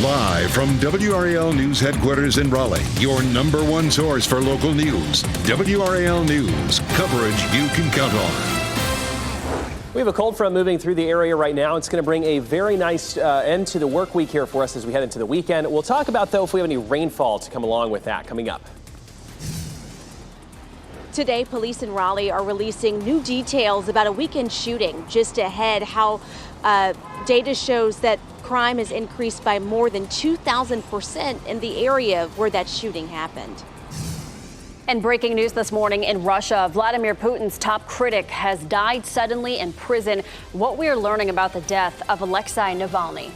Live from WRAL News Headquarters in Raleigh, your number one source for local news. WRAL News, coverage you can count on. We have a cold front moving through the area right now. It's going to bring a very nice end to the work week here for us as we head into the weekend. We'll talk about, though, if we have any rainfall to come along with that coming up. Today, police in Raleigh are releasing new details about a weekend shooting. Just ahead, how data shows that crime has increased by more than 2,000% in the area where that shooting happened. And breaking news this morning in Russia, Vladimir Putin's top critic has died suddenly in prison. What we are learning about the death of Alexei Navalny.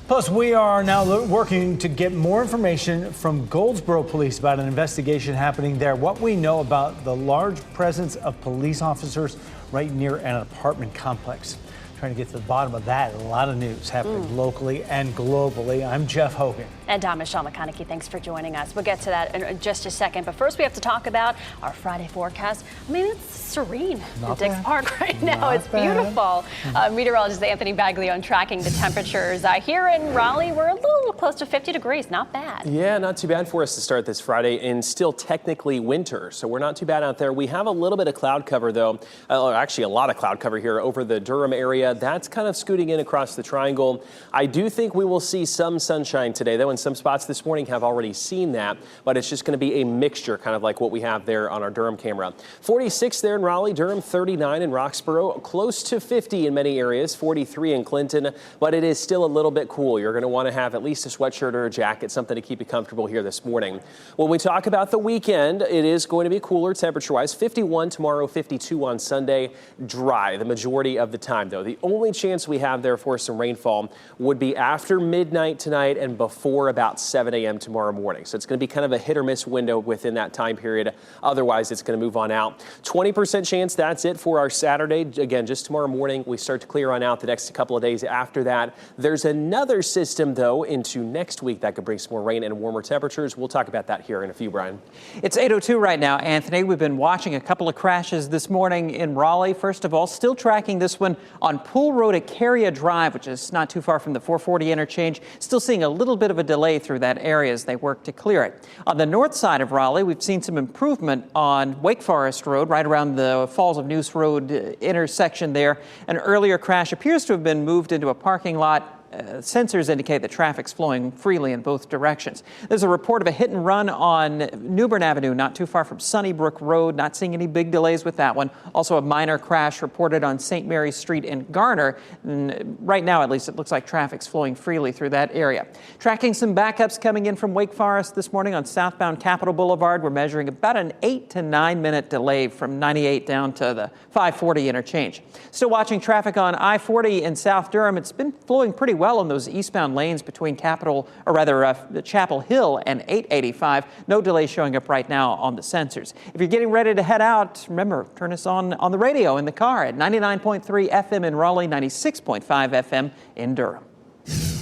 Plus, we are now working to get more information from Goldsboro police about an investigation happening there. What we know about the large presence of police officers right near an apartment complex. Trying to get to the bottom of that. A lot of news happening locally and globally. I'm Jeff Hogan. And I'm Michelle McConaughey. Thanks for joining us. We'll get to that in just a second. But first, we have to talk about our Friday forecast. I mean, it's serene in Dix Park right now. It's beautiful. Meteorologist Anthony Baglione tracking the temperatures. Here in Raleigh, we're a little close to 50 degrees. Not bad. Yeah, not too bad for us to start this Friday, and still technically winter. So we're not too bad out there. We have a little bit of cloud cover, though. Actually, a lot of cloud cover here over the Durham area. That's kind of scooting in across the triangle. I do think we will see some sunshine today, though, in some spots this morning have already seen that, but it's just going to be a mixture, kind of like what we have there on our Durham camera. 46 there in Raleigh, Durham 39 in Roxborough, close to 50 in many areas, 43 in Clinton, but it is still a little bit cool. You're going to want to have at least a sweatshirt or a jacket, something to keep you comfortable here this morning. When we talk about the weekend, it is going to be cooler temperature-wise, 51 tomorrow, 52 on Sunday, dry the majority of the time, though. The only chance we have there for some rainfall would be after midnight tonight and before about 7 a.m. tomorrow morning. So it's going to be kind of a hit or miss window within that time period. Otherwise, it's going to move on out. 20% chance, that's it for our Saturday. Again, just tomorrow morning, we start to clear on out the next couple of days after that. There's another system, though, into next week that could bring some more rain and warmer temperatures. We'll talk about that here in a few, Brian. It's 8:02 right now, Anthony. We've been watching a couple of crashes this morning in Raleigh. First of all, still tracking this one on Pool Road at Carrier Drive, which is not too far from the 440 interchange. Still seeing a little bit of a delay through that area as they work to clear it. On the north side of Raleigh, we've seen some improvement on Wake Forest Road, right around the Falls of Neuse Road intersection there. An earlier crash appears to have been moved into a parking lot. Sensors indicate that traffic's flowing freely in both directions. There's a report of a hit and run on Newbern Avenue, not too far from Sunnybrook Road. Not seeing any big delays with that one. Also a minor crash reported on St. Mary's Street in Garner. And right now, at least, it looks like traffic's flowing freely through that area. Tracking some backups coming in from Wake Forest this morning on southbound Capitol Boulevard. We're measuring about an 8 to 9 minute delay from 98 down to the 540 interchange. Still watching traffic on I-40 in South Durham. It's been flowing pretty well in those eastbound lanes between Chapel Hill and 885. No delay showing up right now on the sensors. If you're getting ready to head out, remember, turn us on the radio in the car at 99.3 FM in Raleigh, 96.5 FM in Durham.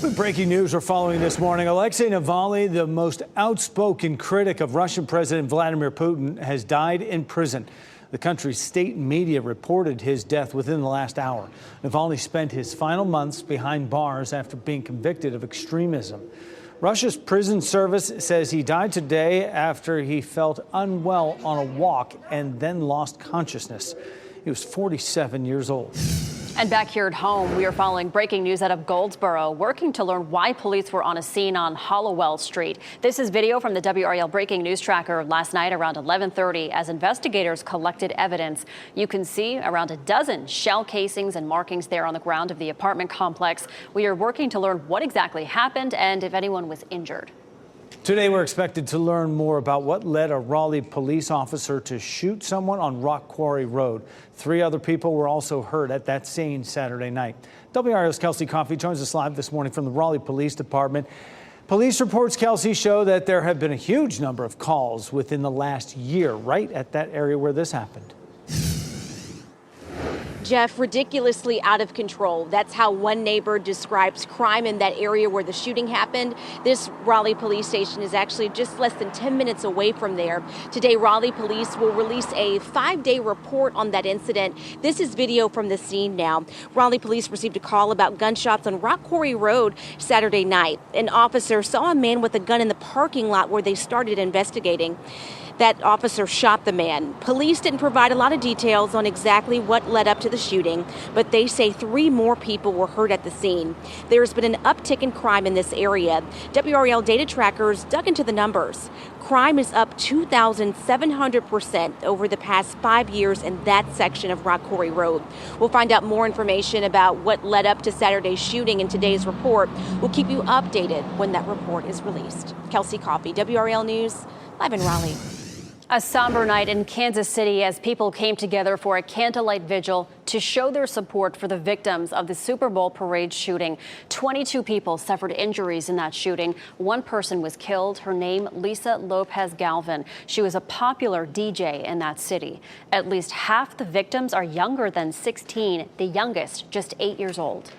With breaking news we're following this morning, Alexei Navalny, the most outspoken critic of Russian President Vladimir Putin, has died in prison. The country's state media reported his death within the last hour. Navalny spent his final months behind bars after being convicted of extremism. Russia's prison service says he died today after he felt unwell on a walk and then lost consciousness. He was 47 years old. And back here at home, we are following breaking news out of Goldsboro, working to learn why police were on a scene on Hollowell Street. This is video from the WRAL breaking news tracker last night around 11:30 as investigators collected evidence. You can see around a dozen shell casings and markings there on the ground of the apartment complex. We are working to learn what exactly happened and if anyone was injured. Today, we're expected to learn more about what led a Raleigh police officer to shoot someone on Rock Quarry Road. 3 other people were also hurt at that scene Saturday night. WRAL's Kelsey Coffey joins us live this morning from the Raleigh Police Department. Police reports, Kelsey, show that there have been a huge number of calls within the last year right at that area where this happened. Jeff, ridiculously out of control. That's how one neighbor describes crime in that area where the shooting happened. This Raleigh police station is actually just less than 10 minutes away from there. Today, Raleigh police will release a 5-day report on that incident. This is video from the scene now. Raleigh police received a call about gunshots on Rock Quarry Road Saturday night. An officer saw a man with a gun in the parking lot where they started investigating. That officer shot the man. Police didn't provide a lot of details on exactly what led up to the shooting, but they say 3 more people were hurt at the scene. There's been an uptick in crime in this area. WRAL data trackers dug into the numbers. Crime is up 2,700% over the past 5 years in that section of Rock Quarry Road. We'll find out more information about what led up to Saturday's shooting in today's report. We'll keep you updated when that report is released. Kelsey Coffey, WRAL News, live in Raleigh. A somber night in Kansas City as people came together for a candlelight vigil to show their support for the victims of the Super Bowl parade shooting. 22 people suffered injuries in that shooting. 1 person was killed. Her name, Lisa Lopez Galvin. She was a popular DJ in that city. At least half the victims are younger than 16, the youngest just 8 years old.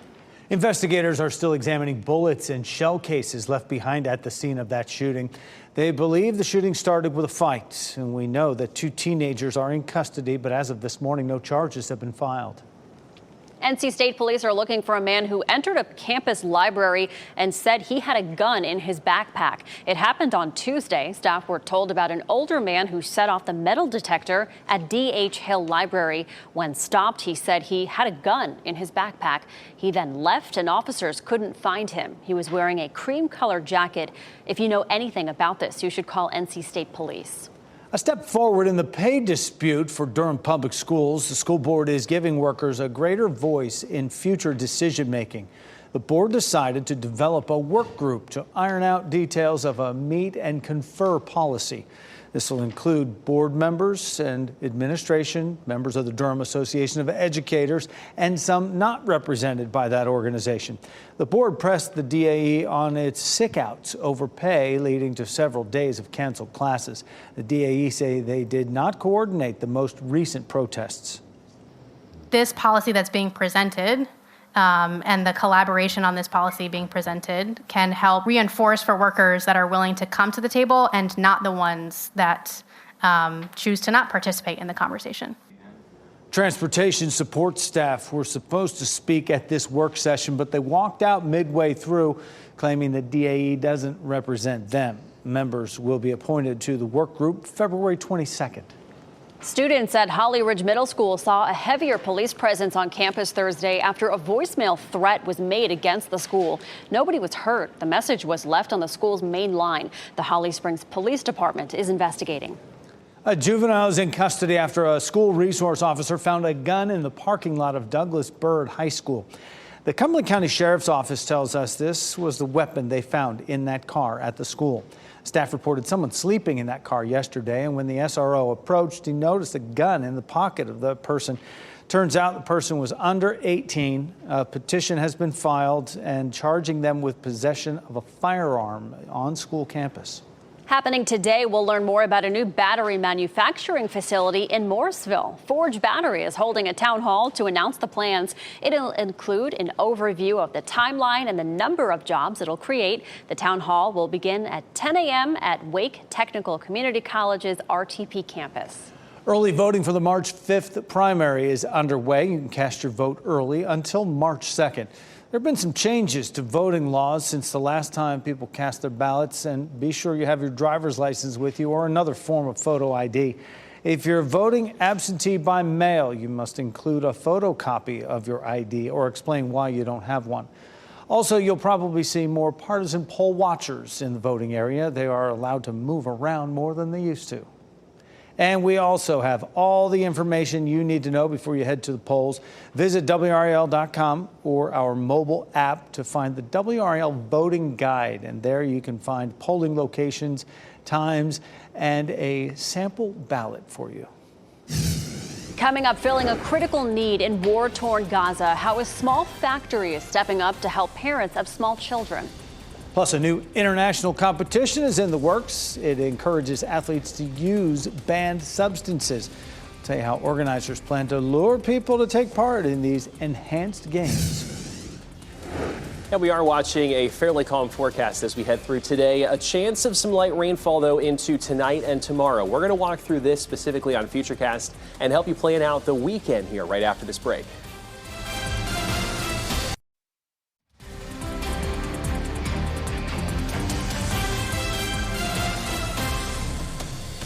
Investigators are still examining bullets and shell cases left behind at the scene of that shooting. They believe the shooting started with a fight, and we know that 2 teenagers are in custody, but as of this morning, no charges have been filed. NC State police are looking for a man who entered a campus library and said he had a gun in his backpack. It happened on Tuesday. Staff were told about an older man who set off the metal detector at D.H. Hill Library. When stopped, he said he had a gun in his backpack. He then left and officers couldn't find him. He was wearing a cream-colored jacket. If you know anything about this, you should call NC State police. A step forward in the pay dispute for Durham Public Schools. The school board is giving workers a greater voice in future decision making. The board decided to develop a work group to iron out details of a meet and confer policy. This will include board members and administration, members of the Durham Association of Educators, and some not represented by that organization. The board pressed the DAE on its sick-outs over pay, leading to several days of canceled classes. The DAE say they did not coordinate the most recent protests. This policy that's being presented and the collaboration on this policy being presented can help reinforce for workers that are willing to come to the table and not the ones that choose to not participate in the conversation. Transportation support staff were supposed to speak at this work session, but they walked out midway through, claiming that DAE doesn't represent them. Members will be appointed to the work group February 22nd. Students at Holly Ridge Middle School saw a heavier police presence on campus Thursday after a voicemail threat was made against the school. Nobody was hurt. The message was left on the school's main line. The Holly Springs Police Department is investigating. A juvenile is in custody after a school resource officer found a gun in the parking lot of Douglas Byrd High School. The Cumberland County Sheriff's Office tells us this was the weapon they found in that car at the school. Staff reported someone sleeping in that car yesterday, and when the SRO approached, he noticed a gun in the pocket of the person. Turns out the person was under 18. A petition has been filed and charging them with possession of a firearm on school campus. Happening today, we'll learn more about a new battery manufacturing facility in Morrisville. Forge Battery is holding a town hall to announce the plans. It'll include an overview of the timeline and the number of jobs it'll create. The town hall will begin at 10 a.m. at Wake Technical Community College's RTP campus. Early voting for the March 5th primary is underway. You can cast your vote early until March 2nd. There have been some changes to voting laws since the last time people cast their ballots, and be sure you have your driver's license with you or another form of photo ID. If you're voting absentee by mail, you must include a photocopy of your ID or explain why you don't have one. Also, you'll probably see more partisan poll watchers in the voting area. They are allowed to move around more than they used to. And we also have all the information you need to know before you head to the polls. Visit WRAL.com or our mobile app to find the WRAL voting guide. And there you can find polling locations, times, and a sample ballot for you. Coming up, filling a critical need in war-torn Gaza, how a small factory is stepping up to help parents of small children. Plus, a new international competition is in the works. It encourages athletes to use banned substances. tell you how organizers plan to lure people to take part in these enhanced games. And we are watching a fairly calm forecast as we head through today. A chance of some light rainfall, though, into tonight and tomorrow. We're going to walk through this specifically on Futurecast and help you plan out the weekend here right after this break.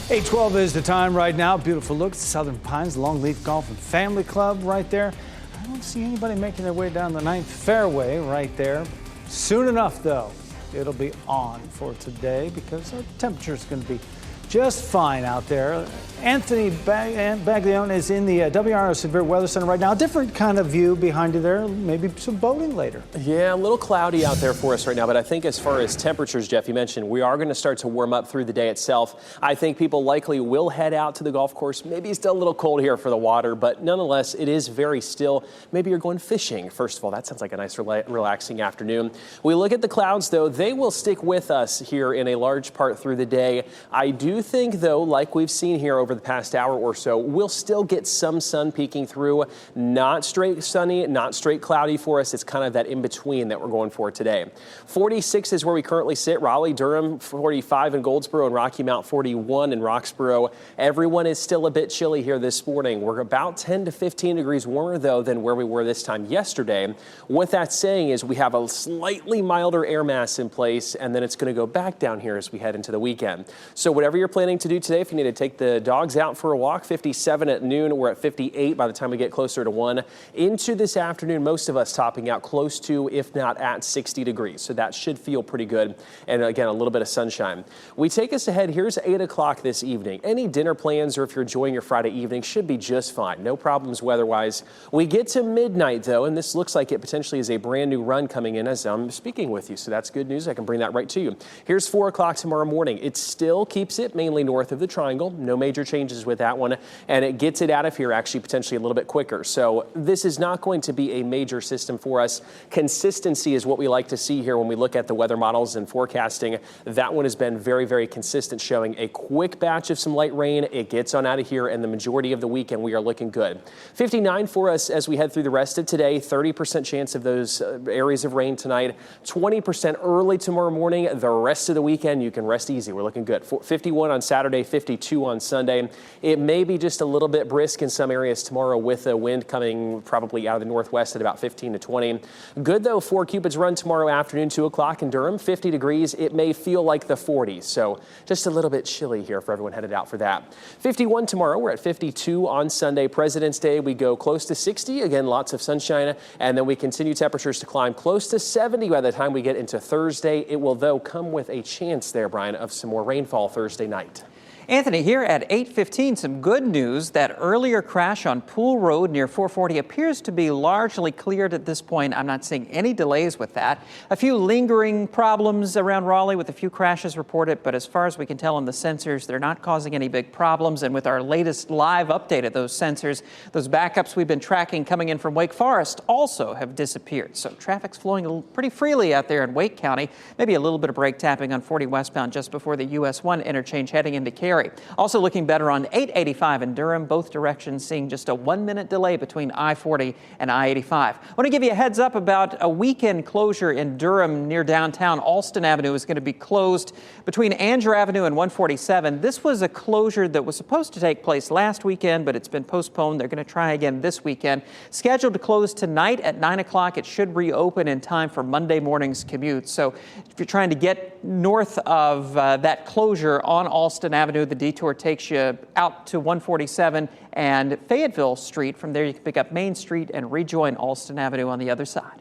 .812 is the time right now. Beautiful look at Southern Pines, Longleaf Golf and Family Club right there. I don't see anybody making their way down the 9th fairway right there. Soon enough, though, it'll be on for today because our temperature is going to be just fine out there. Anthony Baglione is in the WRAL Severe Weather Center right now. Different kind of view behind you there. Maybe some boating later. Yeah, a little cloudy out there for us right now. But I think as far as temperatures, Jeff, you mentioned, we are going to start to warm up through the day itself. I think people likely will head out to the golf course. Maybe it's still a little cold here for the water, but nonetheless, it is very still. Maybe you're going fishing. First of all, that sounds like a nice relaxing afternoon. We look at the clouds, though. They will stick with us here in a large part through the day. I do think, though, like we've seen here over the past hour or so, we'll still get some sun peeking through. Not straight sunny, not straight cloudy for us. It's kind of that in between that we're going for today. 46 is where we currently sit. Raleigh, Durham, 45 in Goldsboro, and Rocky Mount, 41 in Roxboro. Everyone is still a bit chilly here this morning. We're about 10 to 15 degrees warmer, though, than where we were this time yesterday. What that's saying is we have a slightly milder air mass in place, and then it's going to go back down here as we head into the weekend. So whatever you're planning to do today, if you need to take the dogs out for a walk, 57 at noon. We're at 58 by the time we get closer to 1. Into this afternoon, most of us topping out close to, if not at 60 degrees. So that should feel pretty good. And again, a little bit of sunshine. We take us ahead. Here's 8 o'clock this evening. Any dinner plans or if you're enjoying your Friday evening should be just fine. No problems weather-wise. We get to midnight, though, and this looks like it potentially is a brand new run coming in as I'm speaking with you. So that's good news. I can bring that right to you. Here's 4 o'clock tomorrow morning. It still keeps it mainly north of the triangle. No major changes with that one, and it gets it out of here actually potentially a little bit quicker. So this is not going to be a major system for us. Consistency is what we like to see here when we look at the weather models and forecasting. That one has been very, very consistent, showing a quick batch of some light rain. It gets on out of here, and the majority of the weekend we are looking good. 59 for us as we head through the rest of today. 30% chance of those areas of rain tonight. 20% early tomorrow morning. The rest of the weekend you can rest easy. We're looking good. 51 on Saturday, 52 on Sunday. It may be just a little bit brisk in some areas tomorrow with the wind coming probably out of the northwest at about 15 to 20. Good, though, for Cupid's Run tomorrow afternoon, 2 o'clock in Durham, 50 degrees. It may feel like the 40s, so just a little bit chilly here for everyone headed out for that. 51 tomorrow. We're at 52 on Sunday. President's Day, we go close to 60. Again, lots of sunshine, and then we continue temperatures to climb close to 70 by the time we get into Thursday. It will, though, come with a chance there, Brian, of some more rainfall Thursday night. Anthony, here at 8:15, some good news. That earlier crash on Pool Road near 440 appears to be largely cleared at this point. I'm not seeing any delays with that. A few lingering problems around Raleigh with a few crashes reported, but as far as we can tell on the sensors, they're not causing any big problems. And with our latest live update of those sensors, those backups we've been tracking coming in from Wake Forest also have disappeared. So traffic's flowing pretty freely out there in Wake County. Maybe a little bit of brake tapping on 40 westbound just before the US 1 interchange heading into Cary. Also looking better on 885 in Durham, both directions seeing just a 1-minute delay between I-40 and I-85. I want to give you a heads up about a weekend closure in Durham near downtown. Alston Avenue is going to be closed between Andrew Avenue and 147. This was a closure that was supposed to take place last weekend, but it's been postponed. They're going to try again this weekend. Scheduled to close tonight at 9 o'clock. It should reopen in time for Monday morning's commute. So if you're trying to get north of that closure on Alston Avenue, the detour takes you out to 147 and Fayetteville Street. From there, you can pick up Main Street and rejoin Alston Avenue on the other side.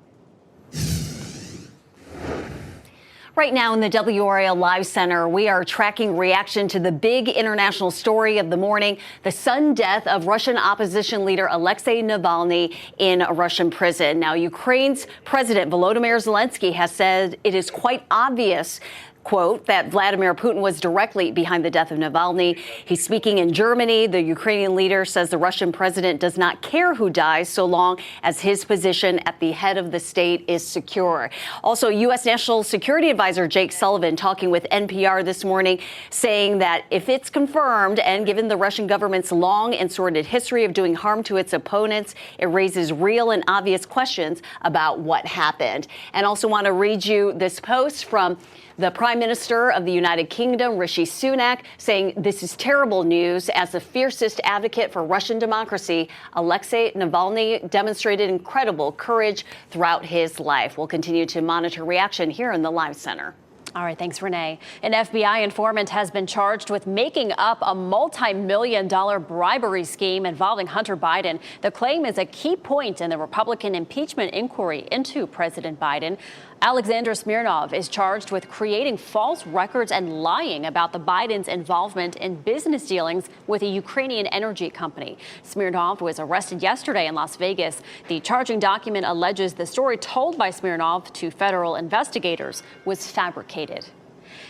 Right now in the WRAL Live Center, we are tracking reaction to the big international story of the morning, the sudden death of Russian opposition leader Alexei Navalny in a Russian prison. Now, Ukraine's President Volodymyr Zelensky has said it is quite obvious quote, that Vladimir Putin was directly behind the death of Navalny. He's speaking in Germany. The Ukrainian leader says the Russian president does not care who dies so long as his position at the head of the state is secure. Also, U.S. National Security Advisor Jake Sullivan talking with NPR this morning, saying that if it's confirmed and given the Russian government's long and sordid history of doing harm to its opponents, it raises real and obvious questions about what happened. And also want to read you this post from the Prime Minister of the United Kingdom, Rishi Sunak, saying this is terrible news. As the fiercest advocate for Russian democracy, Alexei Navalny demonstrated incredible courage throughout his life. We'll continue to monitor reaction here in the Live Center. All right, thanks, Renee. An FBI informant has been charged with making up a multi-million-dollar bribery scheme involving Hunter Biden. The claim is a key point in the Republican impeachment inquiry into President Biden. Alexander Smirnov is charged with creating false records and lying about the Biden's involvement in business dealings with a Ukrainian energy company. Smirnov was arrested yesterday in Las Vegas. The charging document alleges the story told by Smirnov to federal investigators was fabricated.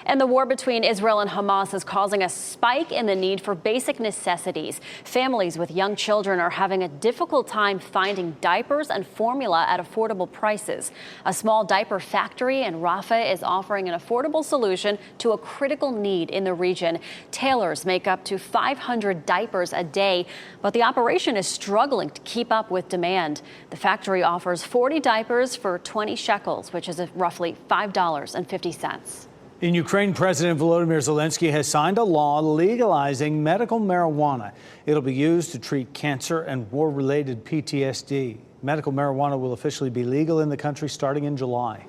And the war between Israel and Hamas is causing a spike in the need for basic necessities. Families with young children are having a difficult time finding diapers and formula at affordable prices. A small diaper factory in Rafah is offering an affordable solution to a critical need in the region. Tailors make up to 500 diapers a day, but the operation is struggling to keep up with demand. The factory offers 40 diapers for 20 shekels, which is roughly $5.50. In Ukraine, President Volodymyr Zelensky has signed a law legalizing medical marijuana. It'll be used to treat cancer and war-related PTSD. Medical marijuana will officially be legal in the country starting in July.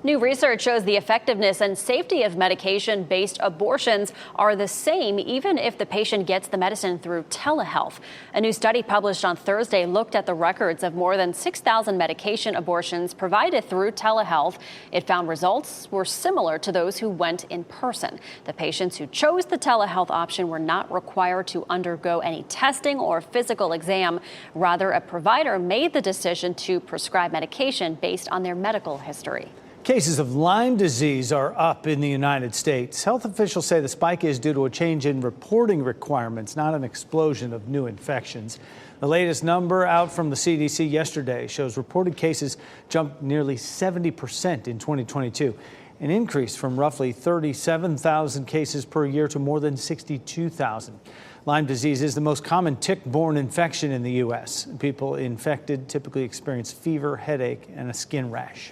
New research shows the effectiveness and safety of medication-based abortions are the same even if the patient gets the medicine through telehealth. A new study published on Thursday looked at the records of more than 6,000 medication abortions provided through telehealth. It found results were similar to those who went in person. The patients who chose the telehealth option were not required to undergo any testing or physical exam. Rather, a provider made the decision to prescribe medication based on their medical history. Cases of Lyme disease are up in the United States. Health officials say the spike is due to a change in reporting requirements, not an explosion of new infections. The latest number out from the CDC yesterday shows reported cases jumped nearly 70% in 2022, an increase from roughly 37,000 cases per year to more than 62,000. Lyme disease is the most common tick-borne infection in the U.S. People infected typically experience fever, headache, and a skin rash.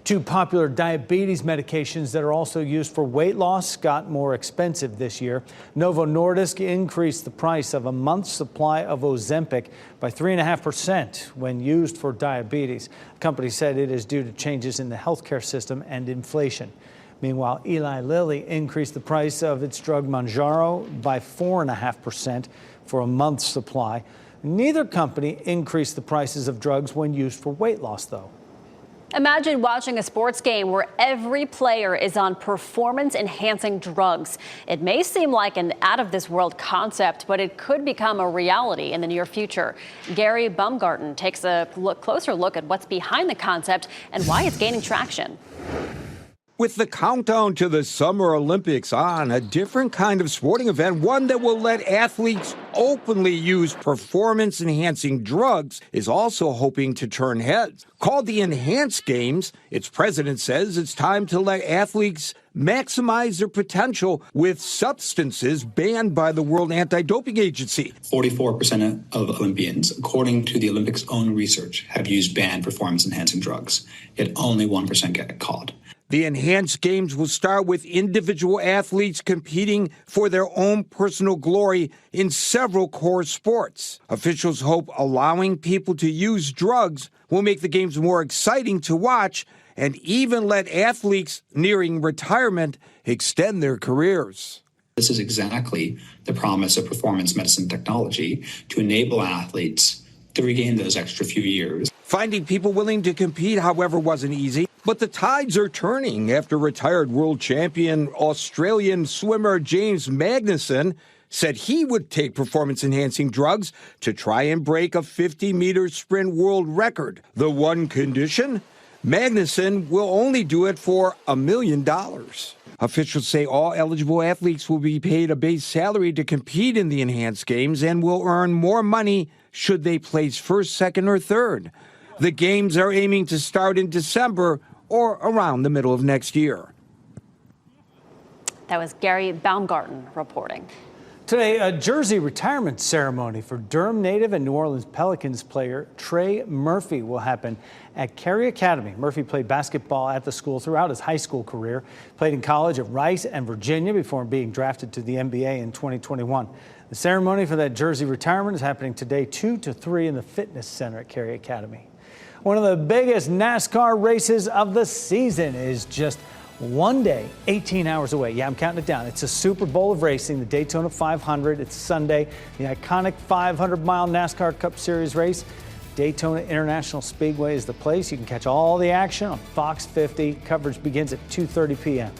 Two popular diabetes medications that are also used for weight loss got more expensive this year. Novo Nordisk increased the price of a month's supply of Ozempic by 3.5% when used for diabetes. The company said it is due to changes in the healthcare system and inflation. Meanwhile, Eli Lilly increased the price of its drug Mounjaro by 4.5% for a month's supply. Neither company increased the prices of drugs when used for weight loss, though. Imagine watching a sports game where every player is on performance-enhancing drugs. It may seem like an out-of-this-world concept, but it could become a reality in the near future. Gary Baumgarten takes a closer look at what's behind the concept and why it's gaining traction. With the countdown to the Summer Olympics on, a different kind of sporting event, one that will let athletes openly use performance-enhancing drugs, is also hoping to turn heads. Called the Enhanced Games, its president says it's time to let athletes maximize their potential with substances banned by the World Anti-Doping Agency. 44% of Olympians, according to the Olympics' own research, have used banned performance-enhancing drugs, yet only 1% get caught. The Enhanced Games will start with individual athletes competing for their own personal glory in several core sports. Officials hope allowing people to use drugs will make the games more exciting to watch and even let athletes nearing retirement extend their careers. This is exactly the promise of performance medicine technology to enable athletes to regain those extra few years. Finding people willing to compete, however, wasn't easy. But the tides are turning after retired world champion Australian swimmer James Magnussen said he would take performance-enhancing drugs to try and break a 50-meter sprint world record. The one condition? Magnuson will only do it for $1 million. Officials say all eligible athletes will be paid a base salary to compete in the enhanced games and will earn more money should they place first, second, or third. The games are aiming to start in December or around the middle of next year. That was Gary Baumgarten reporting. Today, a jersey retirement ceremony for Durham native and New Orleans Pelicans player Trey Murphy will happen at Carey Academy. Murphy played basketball at the school throughout his high school career, played in college at Rice and Virginia before being drafted to the NBA in 2021. The ceremony for that jersey retirement is happening today 2 to 3 in the Fitness Center at Carey Academy. One of the biggest NASCAR races of the season is just one day, 18 hours away. Yeah, I'm counting it down. It's a Super Bowl of racing, the Daytona 500. It's Sunday, the iconic 500-mile NASCAR Cup Series race. Daytona International Speedway is the place. You can catch all the action on Fox 50. Coverage begins at 2:30 p.m.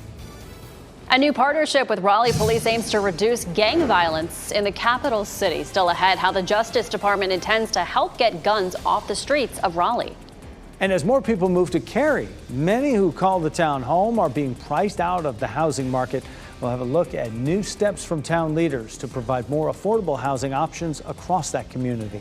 A new partnership with Raleigh Police aims to reduce gang violence in the capital city. Still ahead, how the Justice Department intends to help get guns off the streets of Raleigh. And as more people move to Cary, many who call the town home are being priced out of the housing market. We'll have a look at new steps from town leaders to provide more affordable housing options across that community.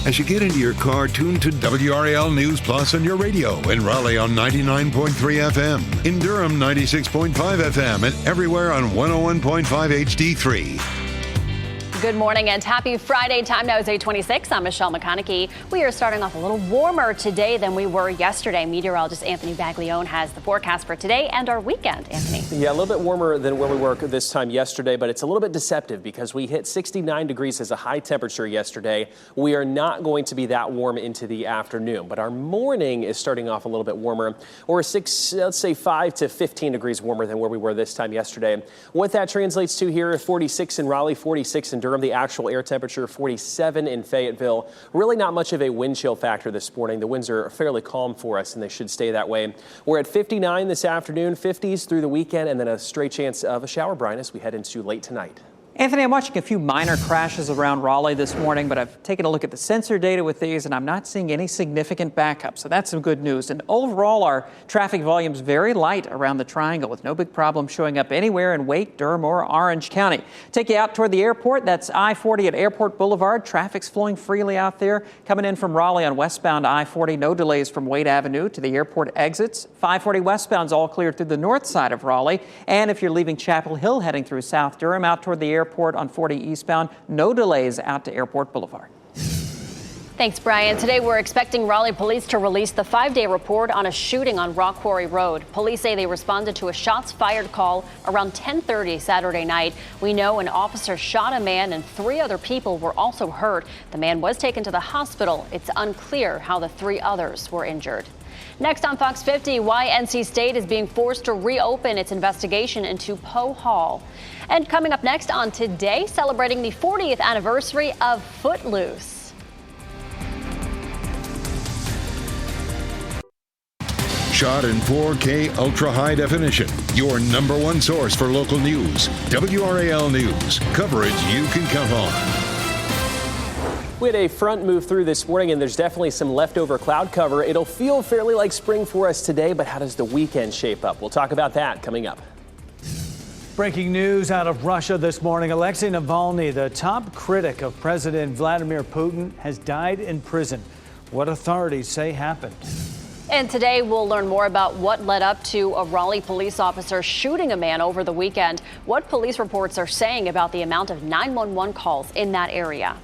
As you get into your car, tune to WRAL News Plus on your radio. In Raleigh on 99.3 FM. In Durham, 96.5 FM. And everywhere on 101.5 HD3. Good morning and happy Friday. Time now is 8:26. I'm Michelle McConaughey. We are starting off a little warmer today than we were yesterday. Meteorologist Anthony Baglione has the forecast for today and our weekend. Anthony. Yeah, a little bit warmer than where we were this time yesterday, but it's a little bit deceptive because we hit 69 degrees as a high temperature yesterday. We are not going to be that warm into the afternoon, but our morning is starting off a little bit warmer. Or let's say 5 to 15 degrees warmer than where we were this time yesterday. What that translates to here, 46 in Raleigh, 46 in Durham. The actual air temperature 47 in Fayetteville. Really not much of a wind chill factor this morning. The winds are fairly calm for us and they should stay that way. We're at 59 this afternoon, 50s through the weekend, and then a stray chance of a shower, Brian, as we head into late tonight. Anthony, I'm watching a few minor crashes around Raleigh this morning, but I've taken a look at the sensor data with these, and I'm not seeing any significant backup. So that's some good news. And overall, our traffic volume's very light around the triangle with no big problem showing up anywhere in Wake, Durham, or Orange County. Take you out toward the airport. That's I-40 at Airport Boulevard. Traffic's flowing freely out there. Coming in from Raleigh on westbound I-40, no delays from Wade Avenue to the airport exits. 540 westbound's all clear through the north side of Raleigh. And if you're leaving Chapel Hill heading through South Durham out toward the airport on 40 eastbound, no delays out to Airport Boulevard. Thanks, Brian. Today we're expecting Raleigh police to release the 5-day report on a shooting on Rock Quarry Road. Police say they responded to a shots fired call around 10:30 Saturday night. We know an officer shot a man and 3 other people were also hurt. The man was taken to the hospital. It's unclear how the 3 others were injured. Next on Fox 50, why NC State is being forced to reopen its investigation into Poe Hall. And coming up next on Today, celebrating the 40th anniversary of Footloose. Shot in 4K ultra high definition. Your number one source for local news. WRAL News. Coverage you can count on. We had a front move through this morning, and there's definitely some leftover cloud cover. It'll feel fairly like spring for us today, but how does the weekend shape up? We'll talk about that coming up. Breaking news out of Russia this morning. Alexei Navalny, the top critic of President Vladimir Putin, has died in prison. What authorities say happened. And today we'll learn more about what led up to a Raleigh police officer shooting a man over the weekend, what police reports are saying about the amount of 911 calls in that area.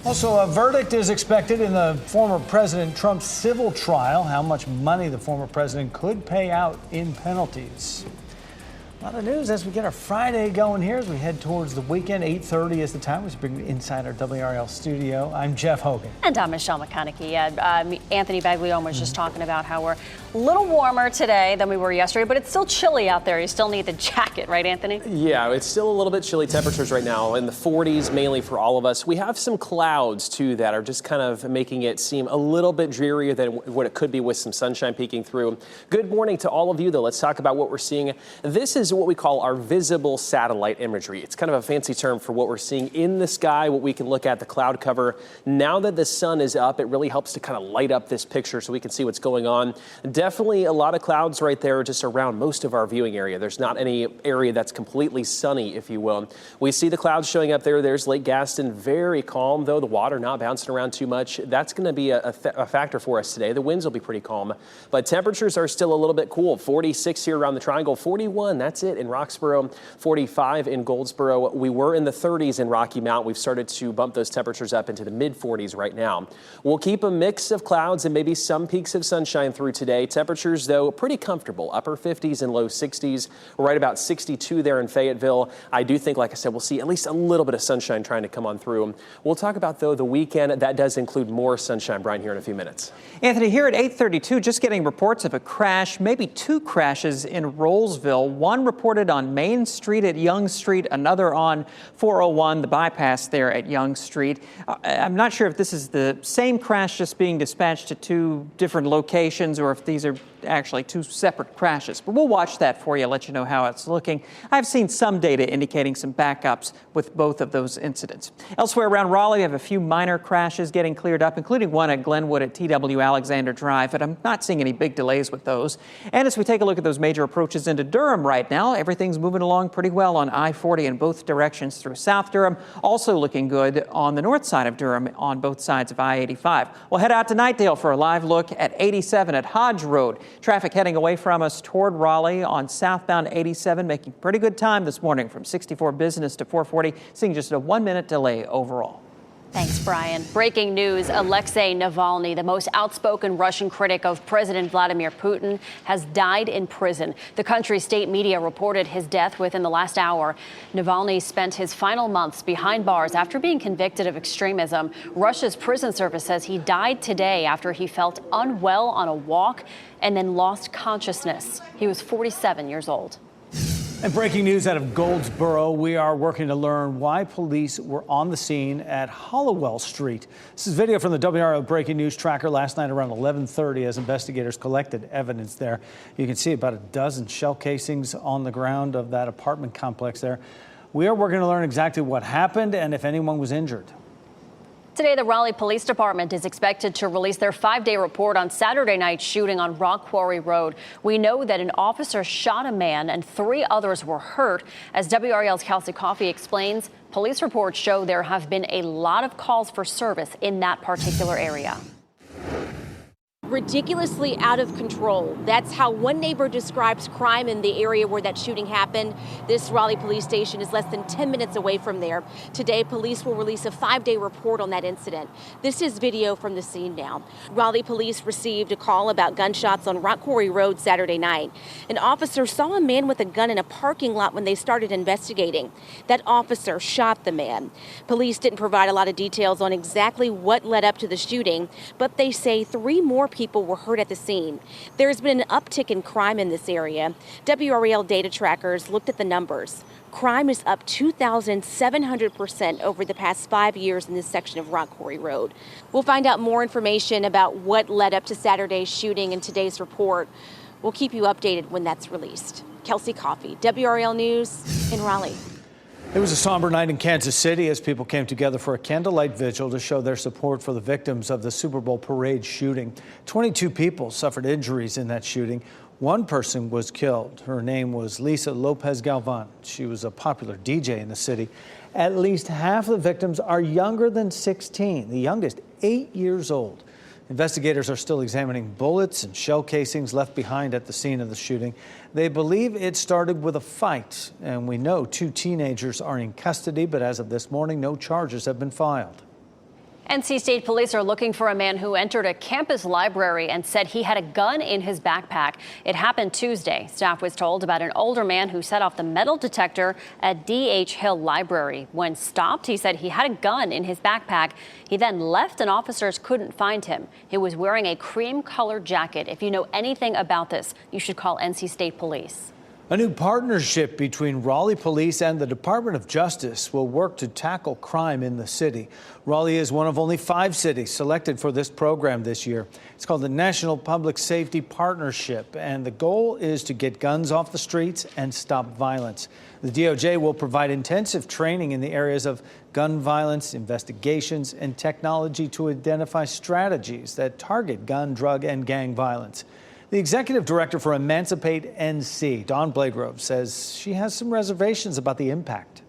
Also, a verdict is expected in the former President Trump's civil trial, how much money the former president could pay out in penalties. A lot of news as we get our Friday going here as we head towards the weekend. 8:30 is the time. We bring inside our WRAL studio. I'm Jeff Hogan. And I'm Michelle McConaughey. Anthony Baglione was just talking about how we're a little warmer today than we were yesterday, but it's still chilly out there. You still need the jacket, right, Anthony? Yeah, it's still a little bit chilly temperatures right now in the 40s, mainly for all of us. We have some clouds, too, that are just kind of making it seem a little bit drearier than what it could be with some sunshine peeking through. Good morning to all of you, though. Let's talk about what we're seeing. This is what we call our visible satellite imagery. It's kind of a fancy term for what we're seeing in the sky, what we can look at, the cloud cover. Now that the sun is up, it really helps to kind of light up this picture so we can see what's going on. Definitely a lot of clouds right there just around most of our viewing area. There's not any area that's completely sunny, if you will. We see the clouds showing up there. There's Lake Gaston, very calm, though. The water not bouncing around too much. That's going to be a factor for us today. The winds will be pretty calm, but temperatures are still a little bit cool. 46 here around the triangle, 41, that's it in Roxborough, 45 in Goldsboro. We were in the 30s in Rocky Mount. We've started to bump those temperatures up into the mid-40s right now. We'll keep a mix of clouds and maybe some peaks of sunshine through today. Temperatures, though, pretty comfortable, upper 50s and low 60s. We're right about 62 there in Fayetteville. I do think, like I said, we'll see at least a little bit of sunshine trying to come on through. We'll talk about, though, the weekend. That does include more sunshine, Brian, here in a few minutes. Anthony, here at 8:32, just getting reports of a crash, maybe two crashes in Rollsville. One reported on Main Street at Young Street, another on 401, the bypass there at Young Street. I'm not sure if this is the same crash just being dispatched to two different locations or if these are actually two separate crashes, but we'll watch that for you, let you know how it's looking. I've seen some data indicating some backups with both of those incidents. Elsewhere around Raleigh, we have a few minor crashes getting cleared up, including one at Glenwood at TW Alexander Drive, but I'm not seeing any big delays with those. And as we take a look at those major approaches into Durham right now, everything's moving along pretty well on I-40 in both directions through South Durham. Also looking good on the north side of Durham on both sides of I-85. We'll head out to Knightdale for a live look at 87 at Hodge Road. Traffic heading away from us toward Raleigh on southbound 87, making pretty good time this morning from 64 Business to 440, seeing just a 1-minute delay overall. Thanks, Brian. Breaking news, Alexei Navalny, the most outspoken Russian critic of President Vladimir Putin, has died in prison. The country's state media reported his death within the last hour. Navalny spent his final months behind bars after being convicted of extremism. Russia's prison service says he died today after he felt unwell on a walk and then lost consciousness. He was 47 years old. And breaking news out of Goldsboro, we are working to learn why police were on the scene at Hollowell Street. This is video from the WRAL breaking news tracker last night around 11:30 as investigators collected evidence there. You can see about a dozen shell casings on the ground of that apartment complex there. We are working to learn exactly what happened and if anyone was injured. Today, the Raleigh Police Department is expected to release their 5-day report on Saturday night's shooting on Rock Quarry Road. We know that an officer shot a man and 3 others were hurt. As WRAL's Kelsey Coffey explains, police reports show there have been a lot of calls for service in that particular area. Ridiculously out of control. That's how one neighbor describes crime in the area where that shooting happened. This Raleigh police station is less than 10 minutes away from there. Today, police will release a 5-day report on that incident. This is video from the scene now. Raleigh police received a call about gunshots on Rock Quarry Road Saturday night. An officer saw a man with a gun in a parking lot when they started investigating. That officer shot the man. Police didn't provide a lot of details on exactly what led up to the shooting, but they say 3 more people were hurt at the scene. There's been an uptick in crime in this area. WRAL data trackers looked at the numbers. Crime is up 2,700% over the past 5 years in this section of Rock Quarry Road. We'll find out more information about what led up to Saturday's shooting in today's report. We'll keep you updated when that's released. Kelsey Coffey, WRAL News in Raleigh. It was a somber night in Kansas City as people came together for a candlelight vigil to show their support for the victims of the Super Bowl parade shooting. 22 people suffered injuries in that shooting. One person was killed. Her name was Lisa Lopez Galvan. She was a popular DJ in the city. At least half of the victims are younger than 16, the youngest 8 years old. Investigators are still examining bullets and shell casings left behind at the scene of the shooting. They believe it started with a fight, and we know 2 teenagers are in custody, but as of this morning, no charges have been filed. NC State police are looking for a man who entered a campus library and said he had a gun in his backpack. It happened Tuesday. Staff was told about an older man who set off the metal detector at D.H. Hill Library. When stopped, he said he had a gun in his backpack. He then left and officers couldn't find him. He was wearing a cream-colored jacket. If you know anything about this, you should call NC State Police. A new partnership between Raleigh Police and the Department of Justice will work to tackle crime in the city. Raleigh is one of only 5 cities selected for this program this year. It's called the National Public Safety Partnership, and the goal is to get guns off the streets and stop violence. The DOJ will provide intensive training in the areas of gun violence, investigations, and technology to identify strategies that target gun, drug, and gang violence. The executive director for Emancipate NC, Dawn Blagrove, says she has some reservations about the impact.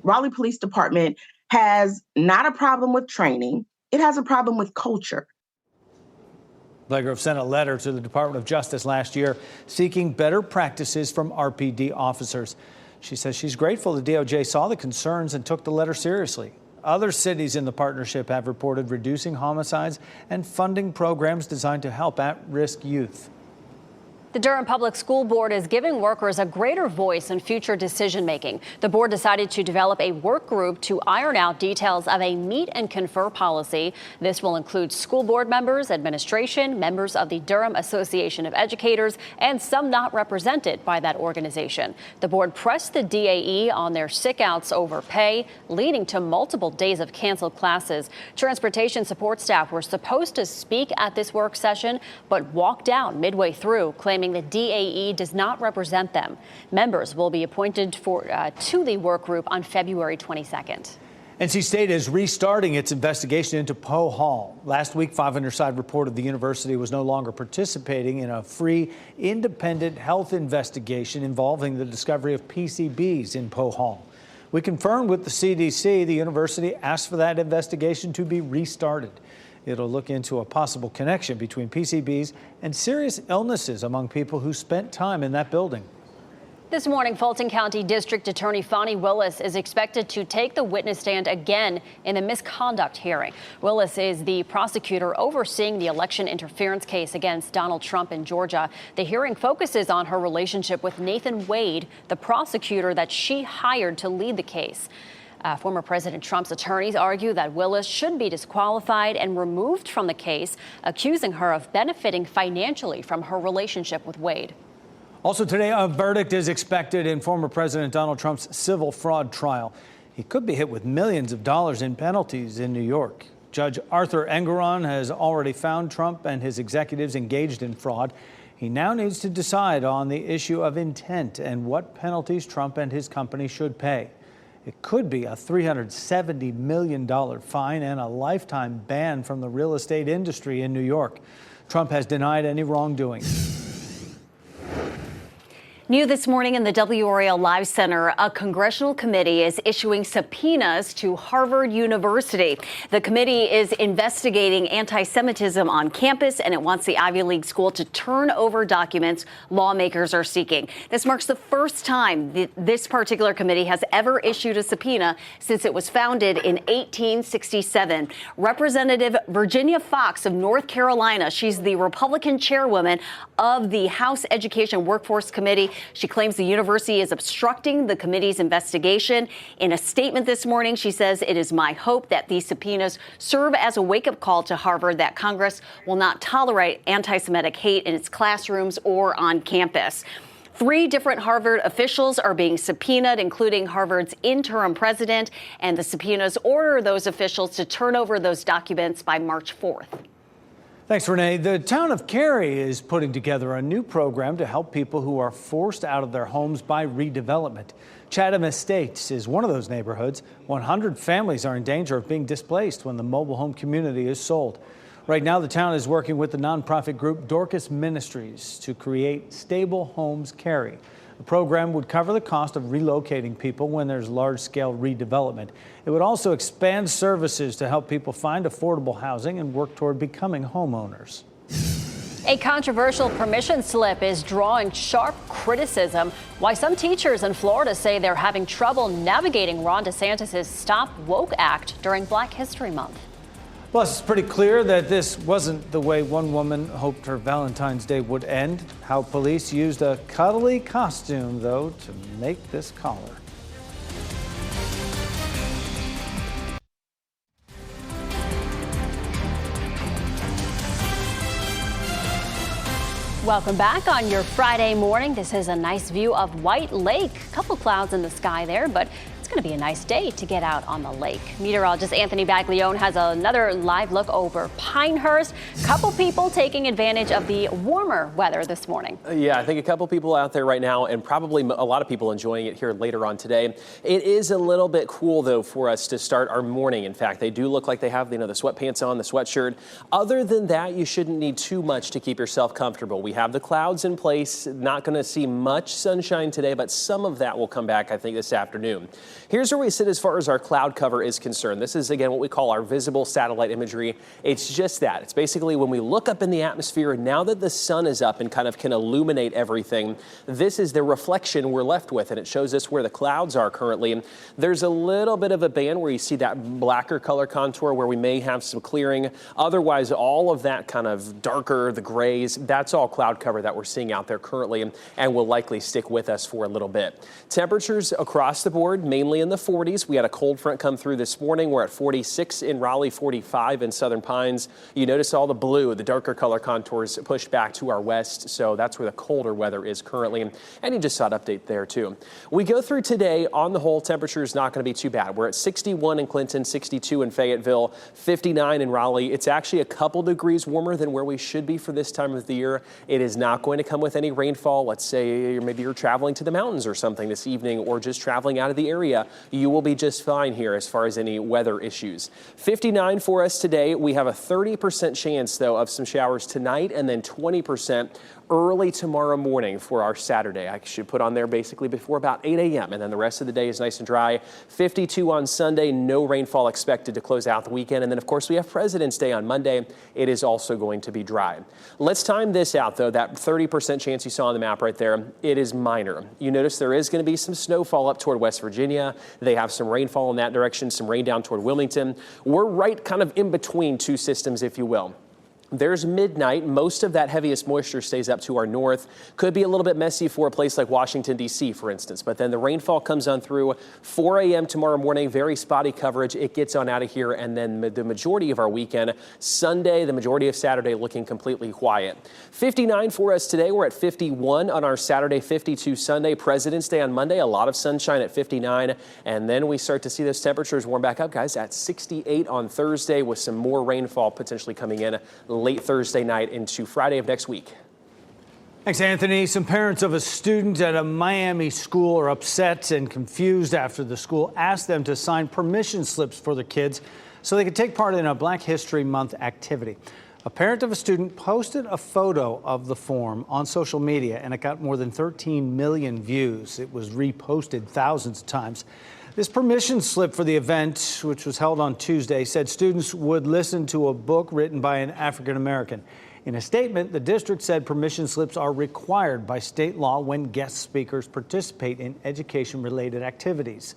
Raleigh Police Department has not a problem with training. It has a problem with culture. Blagrove sent a letter to the Department of Justice last year seeking better practices from RPD officers. She says she's grateful the DOJ saw the concerns and took the letter seriously. Other cities in the partnership have reported reducing homicides and funding programs designed to help at-risk youth. The Durham Public School Board is giving workers a greater voice in future decision-making. The board decided to develop a work group to iron out details of a meet and confer policy. This will include school board members, administration, members of the Durham Association of Educators, and some not represented by that organization. The board pressed the DAE on their sick-outs over pay, leading to multiple days of canceled classes. Transportation support staff were supposed to speak at this work session, but walked out midway through, claiming the DAE does not represent them. Members will be appointed to the work group on February 22nd. NC State is restarting its investigation into Poe Hall. Last week, 500 Side reported the university was no longer participating in a free, independent health investigation involving the discovery of PCBs in Poe Hall. We confirmed with the CDC the university asked for that investigation to be restarted. It'll look into a possible connection between PCBs and serious illnesses among people who spent time in that building. This morning, Fulton County District Attorney Fani Willis is expected to take the witness stand again in a misconduct hearing. Willis is the prosecutor overseeing the election interference case against Donald Trump in Georgia. The hearing focuses on her relationship with Nathan Wade, the prosecutor that she hired to lead the case. Former President Trump's attorneys argue that Willis should be disqualified and removed from the case, accusing her of benefiting financially from her relationship with Wade. Also today, a verdict is expected in former President Donald Trump's civil fraud trial. He could be hit with millions of dollars in penalties in New York. Judge Arthur Engeron has already found Trump and his executives engaged in fraud. He now needs to decide on the issue of intent and what penalties Trump and his company should pay. It could be a $370 million fine and a lifetime ban from the real estate industry in New York. Trump has denied any wrongdoing. New this morning in the WRAL Live Center, a congressional committee is issuing subpoenas to Harvard University. The committee is investigating anti-Semitism on campus, and it wants the Ivy League school to turn over documents lawmakers are seeking. This marks the first time this particular committee has ever issued a subpoena since it was founded in 1867. Representative Virginia Fox of North Carolina, she's the Republican chairwoman of the House Education Workforce Committee. She claims the university is obstructing the committee's investigation. In a statement this morning, she says, "It is my hope that these subpoenas serve as a wake-up call to Harvard that Congress will not tolerate anti-Semitic hate in its classrooms or on campus." 3 different Harvard officials are being subpoenaed, including Harvard's interim president, and the subpoenas order those officials to turn over those documents by March 4th. Thanks, Renee. The town of Cary is putting together a new program to help people who are forced out of their homes by redevelopment. Chatham Estates is one of those neighborhoods. 100 families are in danger of being displaced when the mobile home community is sold. Right now, the town is working with the nonprofit group Dorcas Ministries to create Stable Homes Cary. The program would cover the cost of relocating people when there's large-scale redevelopment. It would also expand services to help people find affordable housing and work toward becoming homeowners. A controversial permission slip is drawing sharp criticism. Why some teachers in Florida say they're having trouble navigating Ron DeSantis' Stop Woke Act during Black History Month. Plus, it's pretty clear that this wasn't the way one woman hoped her Valentine's Day would end. How police used a cuddly costume, though, to make this collar. Welcome back on your Friday morning. This is a nice view of White Lake. A couple clouds in the sky there, but it's going to be a nice day to get out on the lake. Meteorologist Anthony Baglione has another live look over Pinehurst. Couple people taking advantage of the warmer weather this morning. Yeah, I think a couple people out there right now, and probably a lot of people enjoying it here later on today. It is a little bit cool, though, for us to start our morning. In fact, they do look like they have, the sweatpants on, the sweatshirt. Other than that, you shouldn't need too much to keep yourself comfortable. We have the clouds in place. Not going to see much sunshine today, but some of that will come back, I think, this afternoon. Here's where we sit as far as our cloud cover is concerned. This is, again, what we call our visible satellite imagery. It's just that. It's basically when we look up in the atmosphere, now that the sun is up and kind of can illuminate everything, this is the reflection we're left with, and it shows us where the clouds are currently. There's a little bit of a band where you see that blacker color contour where we may have some clearing. Otherwise, all of that kind of darker, the grays, that's all cloud cover that we're seeing out there currently and will likely stick with us for a little bit. Temperatures across the board, mainly in the 40s. We had a cold front come through this morning. We're at 46 in Raleigh, 45 in Southern Pines. You notice all the blue, the darker color contours pushed back to our west. So that's where the colder weather is currently. And you just saw an update there too. We go through today. On the whole, temperature is not going to be too bad. We're at 61 in Clinton, 62 in Fayetteville, 59 in Raleigh. It's actually a couple degrees warmer than where we should be for this time of the year. It is not going to come with any rainfall. Let's say maybe you're traveling to the mountains or something this evening, or just traveling out of the area. You will be just fine here as far as any weather issues. 59 for us today. We have a 30% chance, though, of some showers tonight, and then 20% early tomorrow morning for our Saturday. I should put on there basically before about 8 a.m. and then the rest of the day is nice and dry. 52 on Sunday, no rainfall expected to close out the weekend. And then, of course, we have President's Day on Monday. It is also going to be dry. Let's time this out, though. That 30% chance you saw on the map right there, it is minor. You notice there is going to be some snowfall up toward West Virginia. They have some rainfall in that direction, some rain down toward Wilmington. We're right kind of in between two systems, if you will. There's midnight. Most of that heaviest moisture stays up to our north. Could be a little bit messy for a place like Washington, D.C., for instance. But then the rainfall comes on through 4 a.m. tomorrow morning. Very spotty coverage. It gets on out of here. And then the majority of our weekend, Sunday, the majority of Saturday, looking completely quiet. 59 for us today. We're at 51 on our Saturday, 52 Sunday. President's Day on Monday. A lot of sunshine at 59. And then we start to see those temperatures warm back up, guys, at 68 on Thursday, with some more rainfall potentially coming in late Thursday night into Friday of next week. Thanks, Anthony. Some parents of a student at a Miami school are upset and confused after the school asked them to sign permission slips for their kids so they could take part in a Black History Month activity. A parent of a student posted a photo of the form on social media, and it got more than 13 million views. It was reposted thousands of times. This permission slip for the event, which was held on Tuesday, said students would listen to a book written by an African American. In a statement, the district said permission slips are required by state law when guest speakers participate in education-related activities.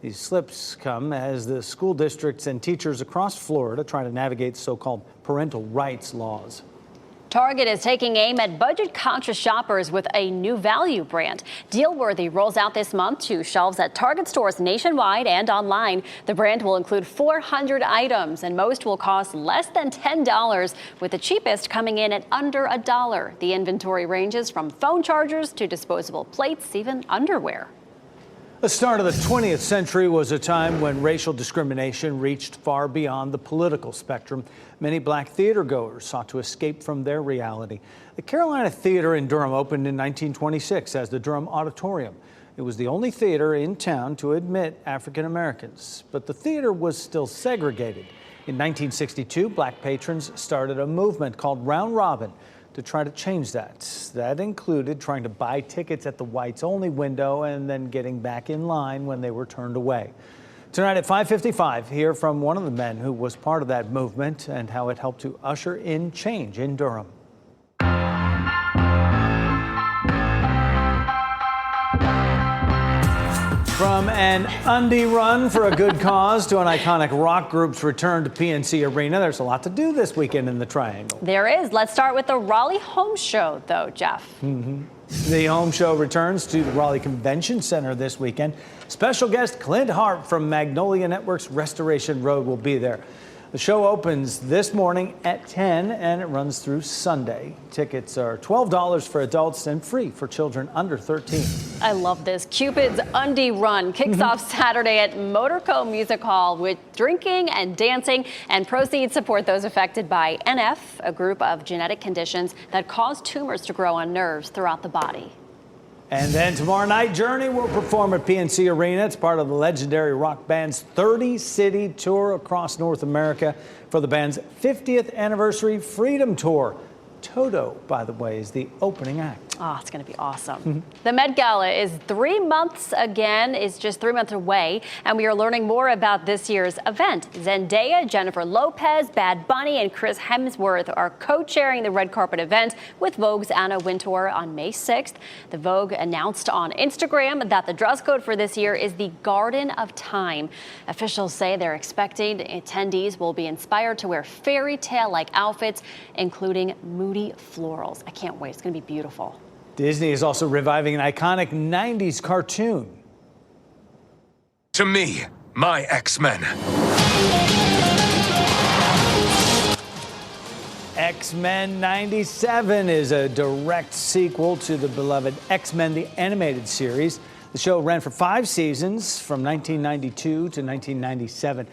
These slips come as the school districts and teachers across Florida try to navigate so-called parental rights laws. Target is taking aim at budget-conscious shoppers with a new value brand. Dealworthy rolls out this month to shelves at Target stores nationwide and online. The brand will include 400 items, and most will cost less than $10, with the cheapest coming in at under $1. The inventory ranges from phone chargers to disposable plates, even underwear. The start of the 20th century was a time when racial discrimination reached far beyond the political spectrum. Many black theater goers sought to escape from their reality. The Carolina Theater in Durham opened in 1926 as the Durham Auditorium. It was the only theater in town to admit African Americans, but the theater was still segregated. In 1962, black patrons started a movement called Round Robin to try to change that. That included trying to buy tickets at the whites-only window and then getting back in line when they were turned away. Tonight at 5:55, hear from one of the men who was part of that movement and how it helped to usher in change in Durham. From an undie run for a good cause to an iconic rock group's return to PNC Arena, there's a lot to do this weekend in the Triangle. There is. Let's start with the Raleigh Home Show, though, Jeff. The Home Show returns to the Raleigh Convention Center this weekend. Special guest Clint Hart from Magnolia Network's Restoration Road will be there. The show opens this morning at 10 and it runs through Sunday. Tickets are $12 for adults and free for children under 13. I love this. Cupid's Undie Run kicks off Saturday at Motorco Music Hall with drinking and dancing, and proceeds support those affected by NF, a group of genetic conditions that cause tumors to grow on nerves throughout the body. And then tomorrow night, Journey will perform at PNC Arena. It's part of the legendary rock band's 30-city tour across North America for the band's 50th anniversary Freedom Tour. Toto, by the way, is the opening act. Oh, it's going to be awesome. The Met Gala is just 3 months away, and we are learning more about this year's event. Zendaya, Jennifer Lopez, Bad Bunny, and Chris Hemsworth are co-chairing the red carpet event with Vogue's Anna Wintour on May 6th. The Vogue announced on Instagram that the dress code for this year is the Garden of Time. Officials say they're expecting attendees will be inspired to wear fairy tale-like outfits, including moody florals. I can't wait. It's going to be beautiful. Disney is also reviving an iconic 90s cartoon. To me, my X-Men. X-Men 97 is a direct sequel to the beloved X-Men the Animated Series. The show ran for 5 seasons from 1992 to 1997.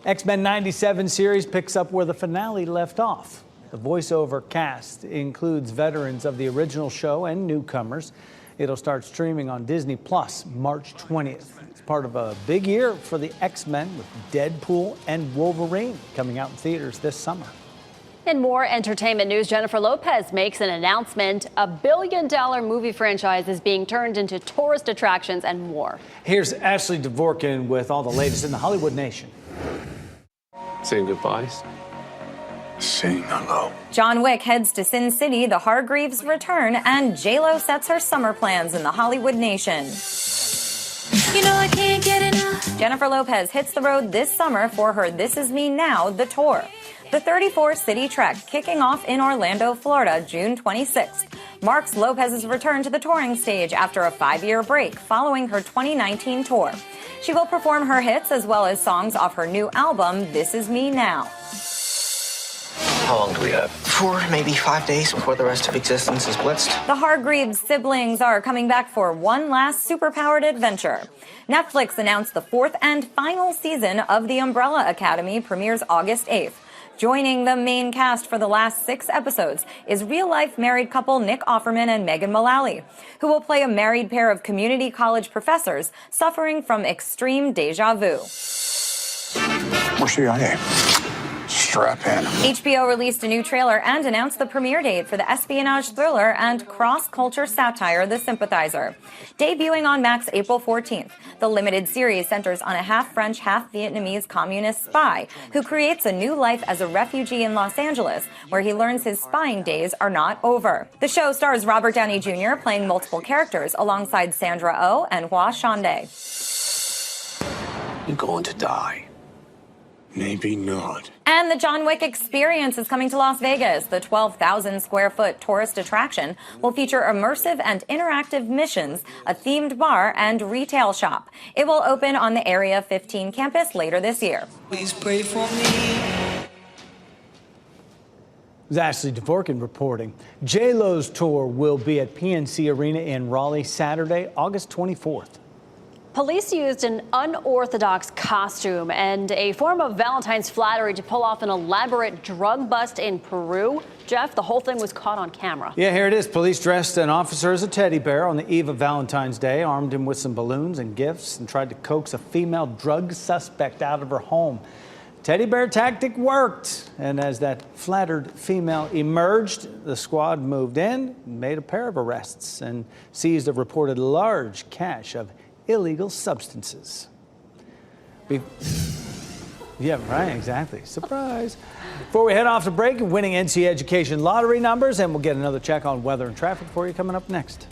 X-Men 97 series picks up where the finale left off. The voiceover cast includes veterans of the original show and newcomers. It'll start streaming on Disney Plus March 20th. It's part of a big year for the X-Men with Deadpool and Wolverine coming out in theaters this summer. In more entertainment news, Jennifer Lopez makes an announcement. A billion-dollar movie franchise is being turned into tourist attractions and more. Here's Ashley Dvorkin with all the latest in the Hollywood Nation. Saying goodbyes. Saying hello. John Wick heads to Sin City, the Hargreaves return, and J-Lo sets her summer plans in the Hollywood Nation. You know I can't get enough. Jennifer Lopez hits the road this summer for her This Is Me Now, the tour. The 34-city trek kicking off in Orlando, Florida, June 26th, marks Lopez's return to the touring stage after a 5-year break following her 2019 tour. She will perform her hits as well as songs off her new album, This Is Me Now. How long do we have? 4, maybe 5 days before the rest of existence is blitzed. The Hargreaves siblings are coming back for one last superpowered adventure. Netflix announced the 4th and final season of The Umbrella Academy premieres August 8th. Joining the main cast for the last 6 episodes is real-life married couple Nick Offerman and Megan Mullally, who will play a married pair of community college professors suffering from extreme deja vu. We're CIA. Strap in. HBO released a new trailer and announced the premiere date for the espionage thriller and cross-culture satire The Sympathizer. Debuting on Max April 14th, the limited series centers on a half-French, half-Vietnamese communist spy who creates a new life as a refugee in Los Angeles, where he learns his spying days are not over. The show stars Robert Downey Jr. playing multiple characters alongside Sandra Oh and Hua Shande. You're going to die. Maybe not. And the John Wick Experience is coming to Las Vegas. The 12,000 square foot tourist attraction will feature immersive and interactive missions, a themed bar, and retail shop. It will open on the Area 15 campus later this year. Please pray for me. This is Ashley Dvorkin reporting. J-Lo's tour will be at PNC Arena in Raleigh Saturday, August 24th. Police used an unorthodox costume and a form of Valentine's flattery to pull off an elaborate drug bust in Peru. Jeff, the whole thing was caught on camera. Yeah, here it is. Police dressed an officer as a teddy bear on the eve of Valentine's Day, armed him with some balloons and gifts, and tried to coax a female drug suspect out of her home. Teddy bear tactic worked, and as that flattered female emerged, the squad moved in, made a pair of arrests, and seized a reported large cache of illegal substances. Yeah, right, exactly. Surprise. Before we head off to break, winning NC Education lottery numbers, and we'll get another check on weather and traffic for you coming up next.